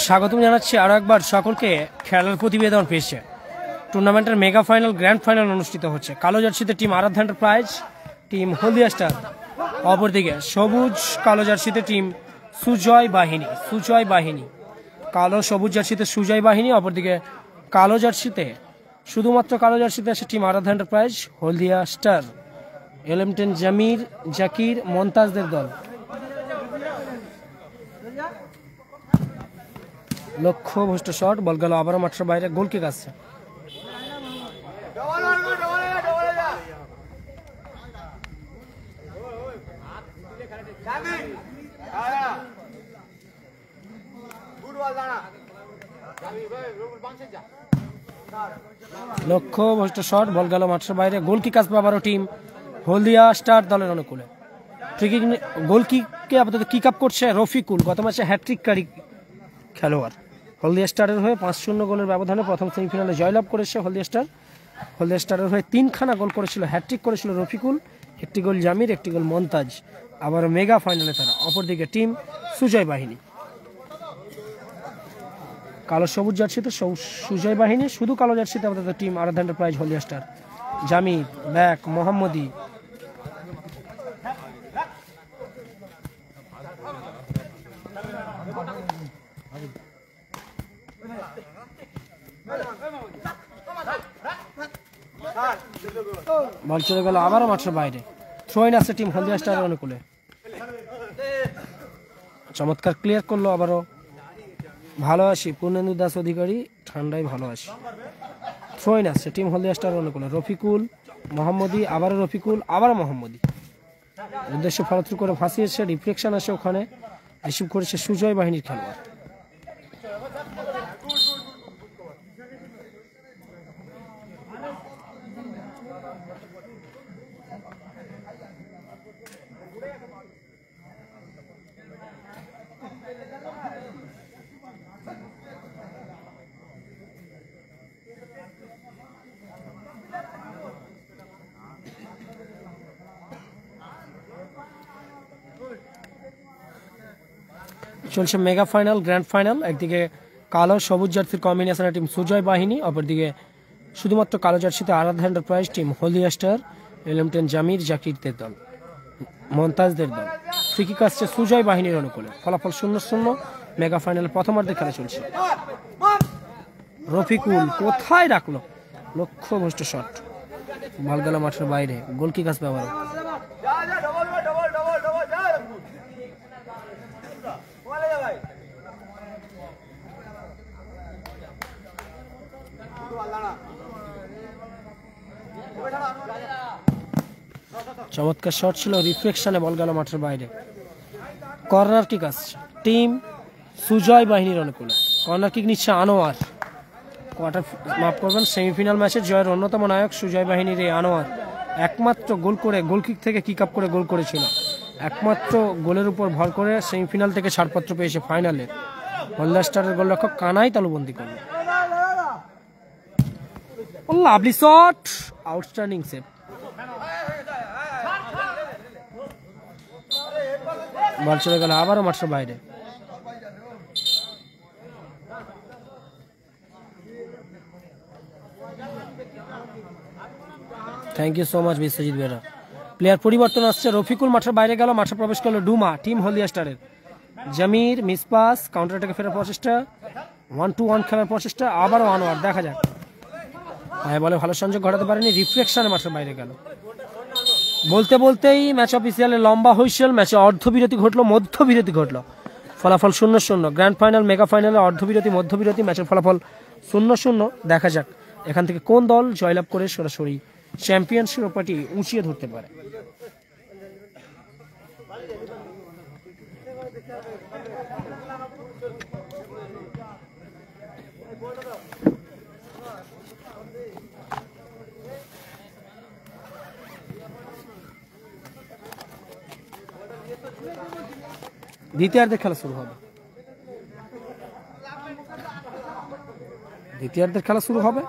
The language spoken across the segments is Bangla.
স্বাগতম জানাচ্ছি আরও একবার সকলকে। খেলার প্রতিবেদন পেয়েছে। টুর্নামেন্টের মেগা ফাইনাল গ্র্যান্ড ফাইনাল অনুষ্ঠিত হচ্ছে। কালো জার্সিতে team Aradhya enterprise, team Haldia star. অপরদিকে সবুজ কালো জার্সিতে টিম সুজয় বাহিনী। কালো সবুজ জার্সিতে সুজয় বাহিনী। অপরদিকে কালো জার্সিতে, শুধুমাত্র কালো জার্সিতে আছে টিম আরাধ্যা এন্টারপ্রাইজ, হলদিয়া স্টার, এলএম10 জামির, জাকির, মন্তাজদের দল। লক্ষ্য ভ্রষ্ট শট, বল গেল আবারও মাঠের বাইরে। গোল কিক আসছে। লক্ষ্য ভ্রষ্ট শট, বল গেল মাঠের বাইরে। গোল কিক আসবে আবারও টিম হলদিয়া স্টার দলের অনুকূলে। গোল কিককে আপাতত কিক আপ করছে রফিকুল, গত ম্যাচে হ্যাট্রিককারী খেলোয়াড়। হলদিয়া স্টারের হয়ে 5-0 গোলের ব্যবধানে প্রথম সেমিফাইনালে জয়লাভ করেছে হলদিয়া স্টার। হলদিয়া স্টারের হয়ে 3খানা গোল করেছিল, হ্যাট্রিক করেছিল রফিকুল, 1টি গোল জামির, 1টি গোল মন্তাজ। আবার মেগা ফাইনালে তারা। অপরদিকে টিম সুজয় বাহিনী, কালো সবুজ জার্সিতে সুজয় বাহিনী, শুধু কালো জার্সিতে আপাতত টিম আরাধ্যা এন্টারপ্রাইজ, হলদিয়া স্টার। জামির ব্যাক, মোহাম্মদী, বল চলে গেল আবারও মাঠের বাইরে। থ্রোইন আছে টিম হলদিয়া স্টারের অনুকূলে। চমৎকার ক্লিয়ার করলো আবারও। ভালো আসি পূর্ণেন্দু দাস অধিকারী, ঠান্ডায় ভালো আসি। থ্রোইন আছে টিম হলদিয়া স্টারের অনুকূলে। রফিকুল, মোহাম্মদী, আবারও রফিকুল, আবারও মোহাম্মদী। উদ্দেশ্য ফলত্রু করে ফাঁসিয়েছে, রিফ্লেকশন আসে ওখানে। রিসিভ করেছে সুজয় বাহিনীর খেলোয়াড়। চলছে মেগা ফাইনাল গ্র্যান্ড ফাইনাল। একদিকে কালো সবুজ জার্সির কম্বিনেশনে টিম সুজয় বাহিনী, অপরদিকে শুধুমাত্র কালো জার্সিতে আরাধ্যা enterprise, team Haldia star, এলএম10 Jamir, জাকিরদের দল, মন্তাজদের দল। ফ্রি কিক আসছে সুজয় বাহিনীর অনুকূলে। ফলাফল 0-0। মেগা ফাইনাল প্রথমার্ধে খেলা চলছে। রফিকুল কোথায় রাখলো, লক্ষ্য ভ্রষ্ট শট, বল গেল মাঠের বাইরে। গোল কিক আসবে আবার। চমৎকার শট ছিল, রিফ্লেকশনে বল গেল মাঠের বাইরে। কর্নার কিক আসছে টিম সুজয় বাহিনীর অনুকূলে। কর্নার কিক নিচ্ছে আনোয়ার। সেমিফাইনাল ম্যাচের জয়ের অন্যতম নায়ক সুজয় বাহিনীর এই আনোয়ার একমাত্র গোল করে, গোল কিক থেকে কিক আপ করে গোল করেছিল। একমাত্র গোলের উপর ভর করে সেমিফাইনাল থেকে ছাড়পত্র পেয়েছে ফাইনালে। হলদিয়া স্টারের গোলরক্ষক কানাই তালুবন্দি করল। Lovely shot, outstanding save. Ball চলে গেল আবারও মাঠের বাইরে। Thank you so much Biswajit Bera. Player পরিবর্তন আসছে। রফিকুল মাঠের বাইরে গেল, মাঠে প্রবেশ করলো ডুমা টিম হলদিয়া স্টারের। জামির মিসপাস, কাউন্টার অ্যাটাকে ফেরার প্রচেষ্টা, 1-1 খেলার প্রচেষ্টা। আবারও আনোয়ার, দেখা যাক। বলে ভালো সংযোগ ঘটাতে পারেনি, রিফ্লেকশনে মাঠের বাইরে গেল। বলতে বলতেই ম্যাচ অফিসিয়ালে লম্বা হুইসেল। ম্যাচে অর্ধবিরতি ঘটলো, মধ্যবিরতি ঘটলো। ফলাফল 0-0। গ্র্যান্ড ফাইনাল মেগা ফাইনালে অর্ধবিরতি মধ্যবিরতি, ম্যাচের ফলাফল 0-0। দেখা যাক এখান থেকে কোন দল জয়লাভ করে সরাসরি চ্যাম্পিয়ন শিরোপাটি উঁচিয়ে ধরতে পারে। দ্বিতীয়ার্ধে খেলা শুরু হবে। দ্বিতীয়ার্ধের খেলা শুরু হবে।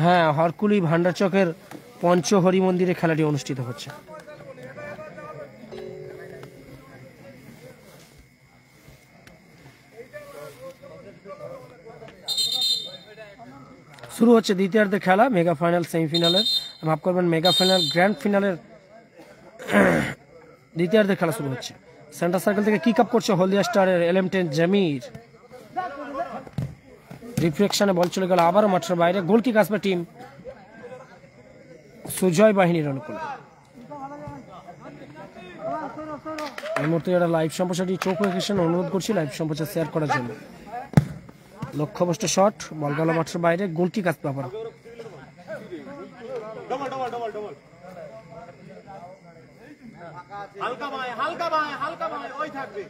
হ্যাঁ, হরকুলি ভান্ডারচকের পঞ্চহরি মন্দিরে খেলাটি অনুষ্ঠিত হচ্ছে। শুরু হচ্ছে দ্বিতীয়ার্ধের খেলা, মেগা ফাইনাল সেমিফাইনালের, মাফ করবেন মেগা ফাইনাল গ্র্যান্ড ফিনালের দ্বিতীয়ার্ধের খেলা শুরু হচ্ছে। সেন্টার সার্কেল থেকে কিক আপ করছে হলদিয়া স্টারের LM10 জামির। রিফ্লেকশনে বল চলে গেল আবারও মাঠের বাইরে। গোল কিক আসবে টিম সুজয় বাহিনীর অনুকূলে। এই মুহূর্তে যারা লাইভ সম্প্রচারটি চোখ রেখেছেন অনুরোধ করছি লাইভ সম্প্রচার শেয়ার করার জন্য। লক্ষ্যভ্রষ্ট শট, বল গেল মাঠের বাইরে। গোল কিক আসবে আবার। হালকা ভাই, হালকা ভাই, হালকা ভাই, ওই থাকবে।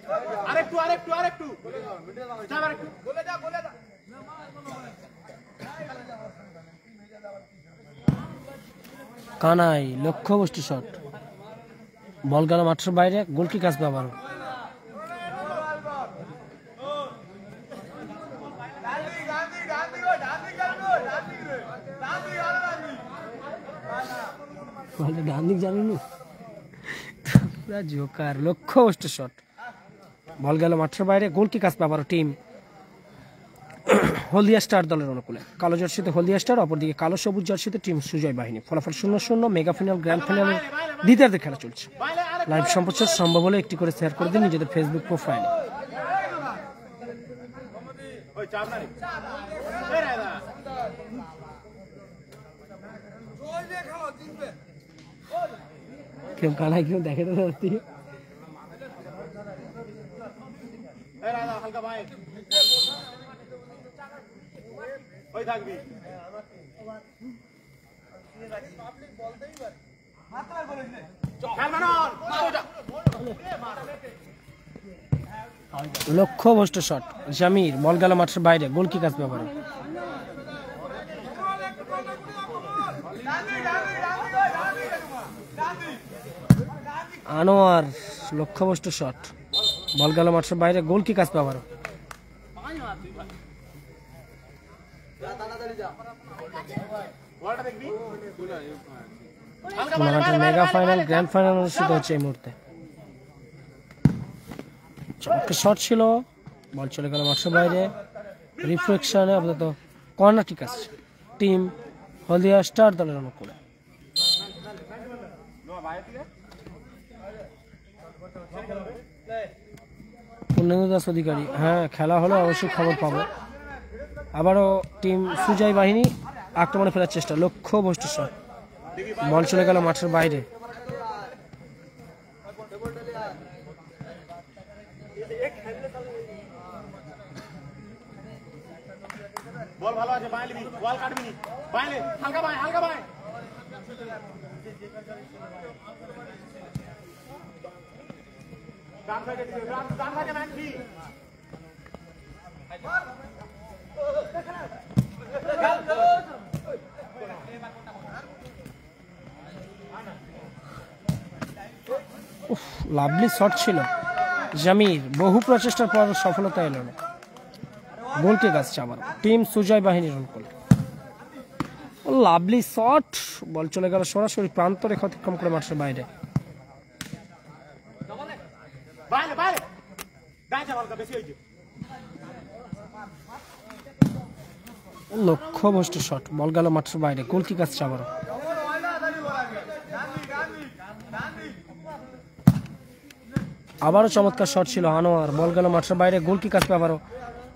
আরেকটু আরেকটু আরেকটু যাও, আরেকটু গোলে যা, গোলে যা। কানাই লক্ষ্যভ্রষ্ট শট, বল গেল মাঠের বাইরে। গোল কিক আসবে আবার। ডান দিক জানেন পুরা জোকার। লক্ষ্যভ্রষ্ট শট, বল গেল মাঠের বাইরে। গোল কিক আসবে আবার টিম হলদিয়া স্টার দলের অনুকূলে। কালো জার্সিতে হলদিয়া স্টার, অপরদিকে কালো সবুজ জার্সিতে টিম সুজয় বাহিনী। ফলাফল 0-0। মেগা ফাইনাল গ্র্যান্ড ফাইনালের দ্বিতীয়ার্ধের খেলা চলছে। লাইভ সম্প্রচার সম্ভব হলে একটি করে শেয়ার করে দিন নিজেদের ফেসবুক প্রোফাইলে। কেউ কানাই কেউ দেখে তো সত্যি। হালকা ভাই, ওই থাকবি। লক্ষ্যভ্রষ্ট শট জামির, বল গেল মাঠের বাইরে। গোল কিক আসবে আবার। আনোয়ার লক্ষ্যভ্রষ্ট শট, বল গেল মাঠের বাইরে। গোল কিক আসবে আবার। মেগা ফাইনাল গ্র্যান্ড ফাইনাল অনুষ্ঠিত হচ্ছে এই মুহূর্তে। চমৎকার শট ছিল, বল চলে গেল মাঠের বাইরে। রিফ্লেকশনে আপাতত কর্নার কিক আসছে টিম হলদিয়া স্টার দলের অনুকূলে। পূর্ণেন্দু দাস অধিকারী, হ্যাঁ খেলা হলে অবশ্যই খবর পাবো। আবারও টিম সুজয় বাহিনী আক্রমণে ফেরার চেষ্টা। লক্ষ্যভ্রষ্ট শট, বল চলে গেল মাঠের বাইরে। বল ভালো আছে, বাইলে বল কাটবি নি, বাইলে হালকা ভাই, হালকা ভাই। ডান সাইডে দিবে, ডান সাইডে ম্যান কি লাভলি শট ছিল জামির, বহু প্রচেষ্টার পর সফলতা এলো না। গোল কিক আসছে আবার টিম সুজয় বাহিনীর অনুকূলে। লাভলি শট, বল চলে গেল সরাসরি প্রান্ত রেখা অতিক্রম করে মাঠের বাইরে। বাইলে বাইলে ডান যা, হালকা বেশি হইছে। লক্ষ্যভ্রষ্ট শট, বল গেল মাঠের বাইরে। গোল কিক আসছে আবার। আবারও চমৎকার শট ছিল আনোয়ার, বল গেল মাঠের বাইরে। গোল কিক আসবে আবারও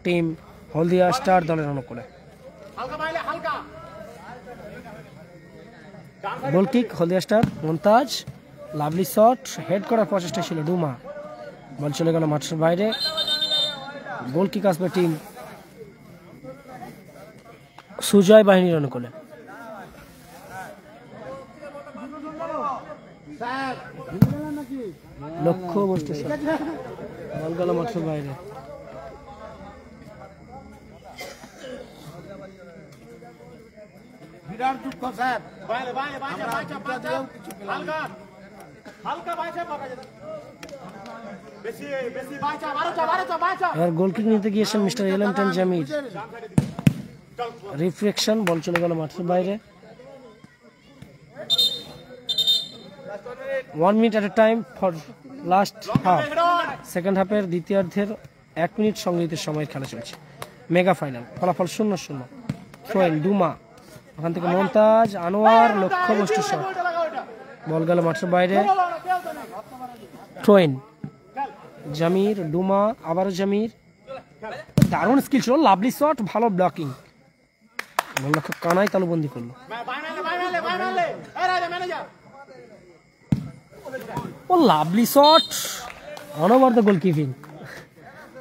টিম হলদিয়া স্টার দলের অনুকূলে। Goal kick Haldia star. Mumtaz lovely shot, head করার প্রচেষ্টা ছিল ডুমা, বল চলে গেল মাঠের বাইরে। গোল কিক আসবে টিম সুজয় বাহিনীর অনুকূলে। লক্ষ্যভ্রষ্ট শট, বল গেল মাঠের বাইরে। বিরাট দুঃখ স্যার, বাইলে বাইলে বাইলে বাইলে হালকা হালকা বাইচা পাকা যেত, বেশি বেশি বাইচা, বারো চা বাইচা। এবার গোল কিক নিতে গিয়েছেন মিস্টার LM10 জামির। রিফ্লেকশন, বল চলে গেল মাঠের বাইরে। 1 minute at a time for last half. Second হাফের দ্বিতীয়ার্ধের 1 মিনিট সংগৃহীত সময়ের খেলা চলছে। মেগা ফাইনাল, ফলাফল 0-0। থ্রোইন ডুমা, ওখান থেকে মমতাজ আনোয়ার, লক্ষ্যবস্তু শট, বল গেল মাঠের বাইরে। থ্রোইন জামির, ডুমা, আবারও জামির, দারুণ স্কিল ছিল, লাভলি শট, ভালো ব্লকিং। গোলরক্ষক কানাই তালুবন্দি করলো। ও লাভলি শট, অনবদ্য গোলকিপিং।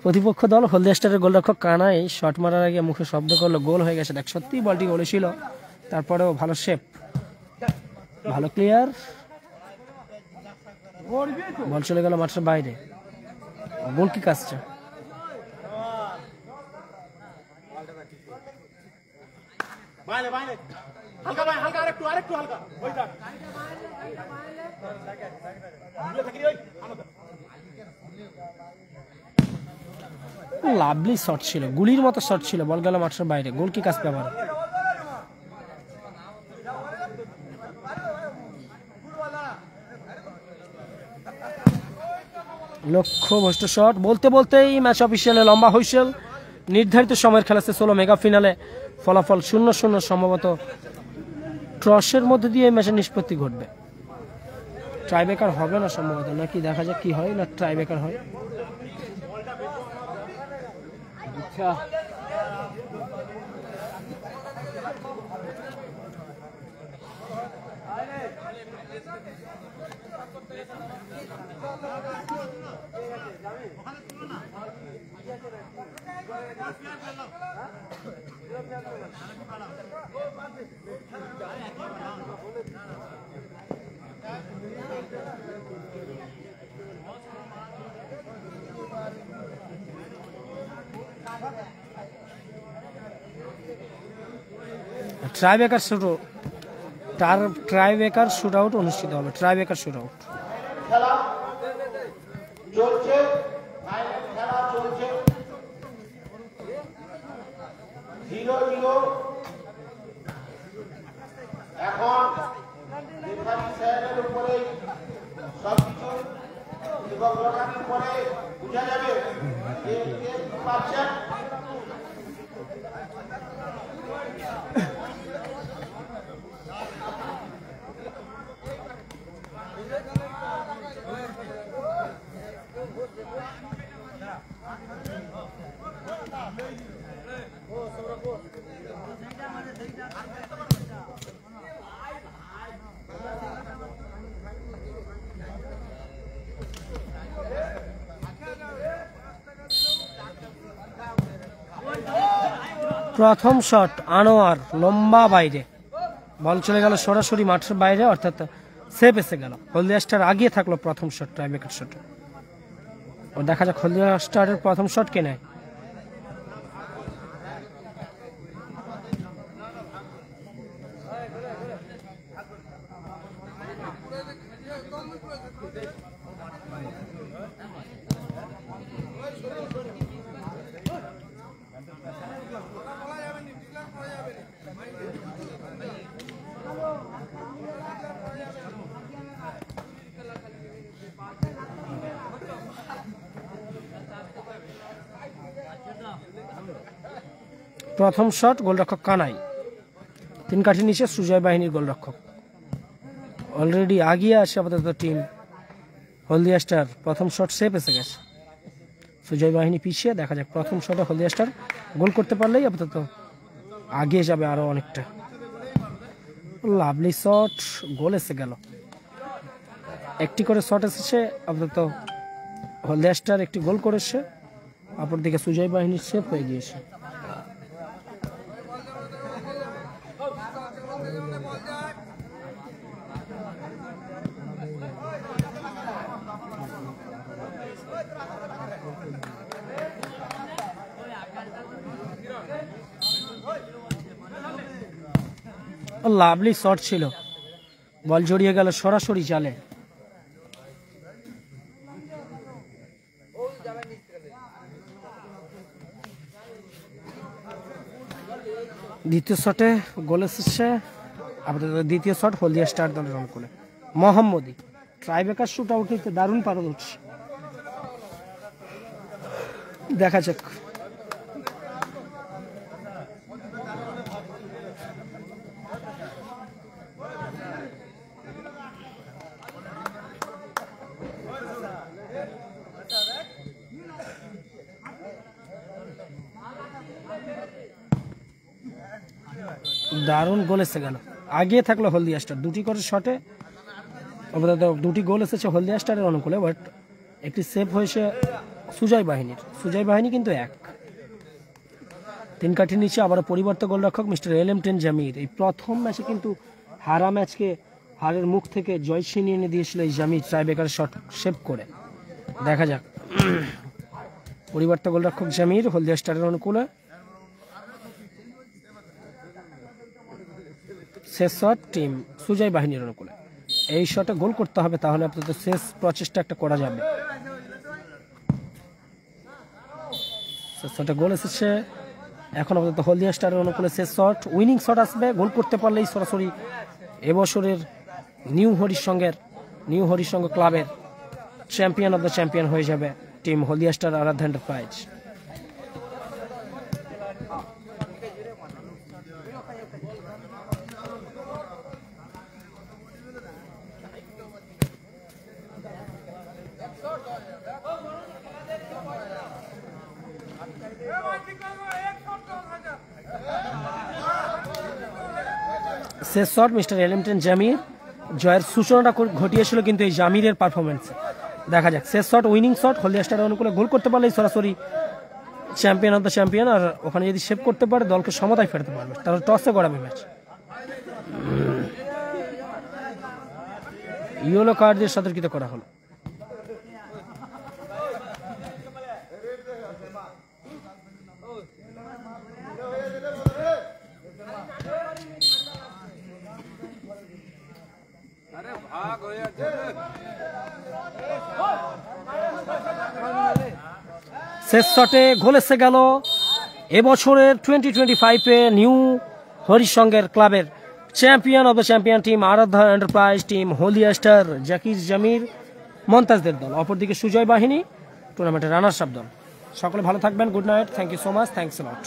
প্রতিপক্ষ দল হলদিয়া স্টারের গোলরক্ষক কানাই শট মারার আগে মুখে শব্দ করলো, গোল হয়ে গেছে। দেখ সত্যি বলটি গোলে ছিল, তারপরেও ভালো শেপ, ভালো ক্লিয়ার। বল চলে গেল মাঠের বাইরে। গোল কিক আসছে। লাভলি শট ছিল, গুলির মতো শট ছিল, বল গেল মাঠের বাইরে। গোল কিক আসবে আবার। লক্ষ্যভ্রষ্ট শট। বলতে বলতেই ম্যাচ অফিসিয়ালে লম্বা হুইসেল। নির্ধারিত সময়ের খেলা শেষ হলো। মেগা ফিনালে ফলাফল 0-0। সম্ভবত ট্রসের মধ্যে দিয়ে এই ম্যাচের নিষ্পত্তি ঘটবে। ট্রাইব্রেকার হবে না সম্ভবত, নাকি দেখা যাক কি হয়। না ট্রাইব্রেকার হয়। ট্রাইব্রেকার শুট আউট অনুষ্ঠিত হবে। Tiebreaker shoot out. খেলা চলছে, খেলা চলছে 0-0। এখন রেফারি সাহেবের উপরে সবকিছু এবং লড়াইয়ের পরে বোঝা যাবে যে কে পাচ্ছেন। প্রথম শট আনোয়ার, লম্বা বাইরে, বল চলে গেল সরাসরি মাঠের বাইরে, অর্থাৎ সেভ এসে গেল। হলদিয়া স্টার আগিয়ে থাকলো প্রথম শট, ট্রাইব্রেকার শট। ও দেখা যাক হলদিয়া স্টারের প্রথম শট কে নেয়। প্রথম শট গোলরক্ষক কানাই, 3 কাঠি নিচে সুজয় বাহিনীর গোলরক্ষক। অলরেডি আগিয়ে আসে আপাতত টিম হলদিয়া স্টার। প্রথম শট সেভ এসে গেছে। সুজয় বাহিনী পিছিয়ে, দেখা যাক প্রথম শটে হলদিয়া স্টার গোল করতে পারলেই আপাতত আগিয়ে যাবে আরো অনেকটা। লাভলি শট, গোল এসে গেল। একটি করে শট এসেছে আপাতত। হলদিয়া স্টার একটি গোল করেছে, অপরদিকে সুজয় বাহিনীর সেভ হয়ে গিয়েছে। লাভলি শট ছিল, বল জড়িয়ে গেল সরাসরি জালে। দ্বিতীয় শটে গোল এসেছে আপাতত দ্বিতীয় শট হলদিয়া স্টার দলের অনুকূলে মোহাম্মদী ট্রাইবেকার শুট আউট নিতে দারুণ পারদর্শী দেখা যাক দারুণ গোল এসে গেল আগিয়ে থাকলো হলদিয়া স্টার দুটি করে শটে দুটি গোল এসেছে হলদিয়া স্টারের অনুকূলে বাট একটি সেভ হয়েছে সুজয় বাহিনী কিন্তু এক তিন কাঠির নিচে আবার পরিবর্তন গোলরক্ষক মিস্টার LM10 জামির এই প্রথম ম্যাচে কিন্তু হারা ম্যাচকে হারের মুখ থেকে জয় ছিনিয়ে এনে দিয়েছিল এই জামির ট্রাইবেকার শট সেভ করে দেখা যাক পরিবর্তন গোলরক্ষক জামির হলদিয়া স্টারের অনুকূলে শেষ শট টিম সুজয় বাহিনীর অনুকূলে এই শটে গোল করতে হবে তাহলে আপনাদের শেষ প্রচেষ্টা একটা করা যাবে শেষ শটে গোল এসেছে এখন আপাতত হলদিয়া স্টারের অনুকূলে শেষ শট উইনিং শট আসবে গোল করতে পারলেই সরাসরি এবছরের নিউ হরিসঙ্গ ক্লাবের চ্যাম্পিয়ন অফ দ্য চ্যাম্পিয়ন হয়ে যাবে টিম হলদিয়া স্টার আরাধ্যা এন্টারপ্রাইজ শেষ শট মিস্টার LM10 জামির জয়ের সূচনাটা ঘটিয়েছিল কিন্তু এই জামিরের পারফরমেন্সে দেখা যাক শেষ শট উইনিং শট হলদিয়া স্টারের অনুকূলে গোল করতে পারলেই সরাসরি চ্যাম্পিয়ন অফ দ্য চ্যাম্পিয়ন আর ওখানে যদি সেভ করতে পারে দলকে সমতায় ফেরতে পারবে তাহলে টসে গড়াবে ম্যাচ ইয়েলো কার্ড দিয়ে সতর্কিত করা হলো শেষ শটে গোল এসে গেল এবছরের 2025 নিউ হরিসঙ্গের ক্লাবের champion of the champion team Aradhya enterprise team Haldia star Zakir Jamir মমতাজদের দল অপরদিকে সুজয় বাহিনী টুর্নামেন্টের রানার্স আপ দল সকলে ভালো থাকবেন good night thank you so much thanks a lot